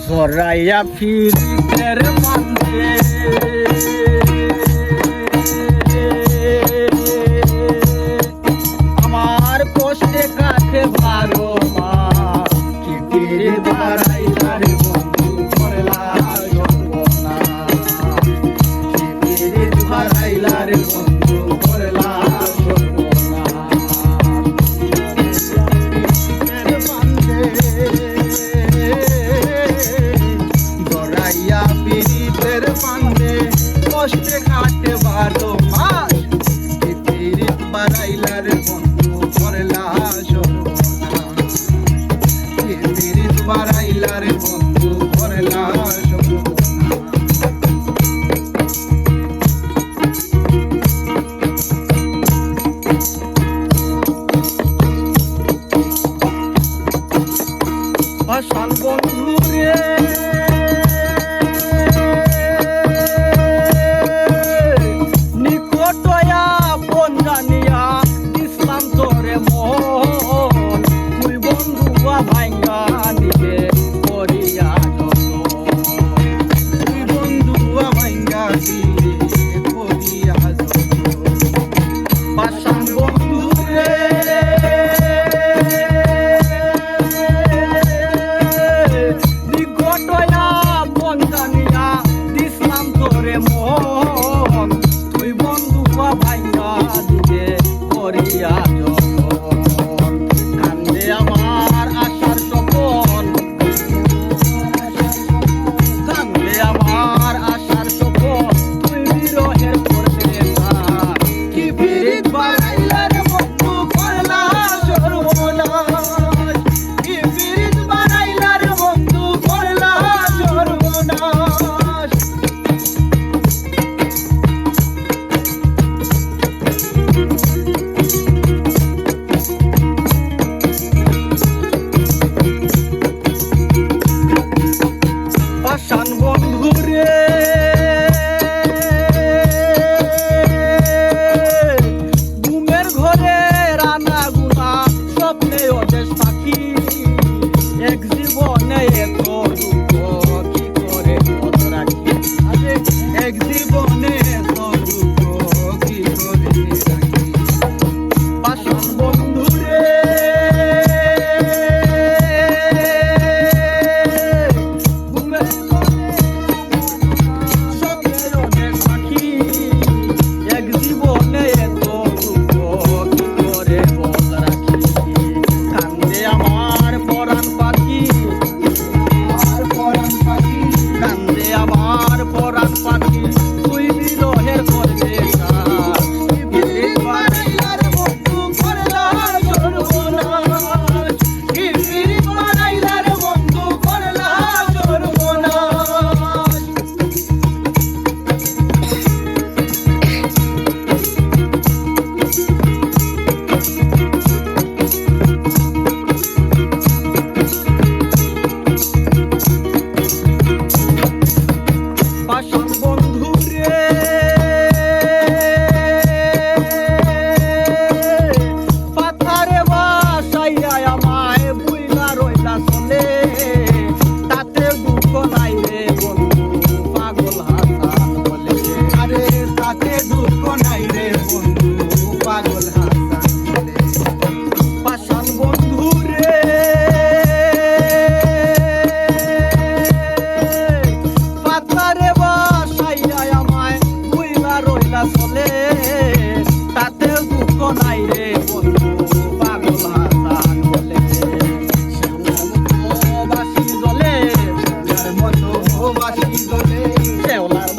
জরাইয়া ফিরিতের মাঝে আমার কষ্টে কাটে 12 মাস কি ফিরে দাঁড়াইলার বন্ধু করলা সর্বনাশ কি ফিরে দাঁড়াইলার বন্ধু করলা কষ্টে কাটে 12 মাস ফিরিত বাড়াইলার বন্ধু করলা সর্বনাশ ফিরিত বাড়াইলার বন্ধু করলা ভাষণ বন্ধু রে ভাঙ্গা দিলে করিয়া বন্ধু ভাঙ্গা দিলে করিয়া পাশান বন্ধু রে নিকটয়া বন্ধনিয়া দিসলাম তোরে মন তুই বন্ধু ভাঙ্গা দিলে করিয়া কান্দে আমার আশার স্বপন কান্দে আমার আশার স্বপন তুই বিরহের পড়বে কি ফিরিত বাড়াইলার বন্ধু করলা সর্বনাশ কি ফিরিত বাড়াইলার বন্ধু করলা সর্বনাশ পাশান বন্ধু রে ঘুমের ঘরে রানা গুনা স্বপ্নে অদেশ পাখি এক জীবনে এত দুঃখ কি করে মত রাখি আরে এক জীবনে এত দুঃখ কি করে রাখি পাশান বন্ধু রে আমার পরাণ পাখি তুই বিরহের করবে বাড়াইলার বন্ধু করলা সর্বনাশ কি ফিরিত বাড়াইলার বন্ধু করলা সর্বনাশ পাশান বন্ধু রে পাথারে বাসাইয়া আমায় বুইলা রইলা চলে তাতে দুঃখ নাই রে বন্ধু পাগল হাসান বলে আরে তাতে দুঃখ নাই রে বন্ধু পাগল হাসান বলে পাশান বন্ধু রে পাথারে চলে তাতে দুঃখ নাই রে বন্ধু পাগল হাসান বলে শ্যাওলার মতো বাসি জ্বলে শ্যাওলার মতো বাসি জ্বলে শ্যাওলার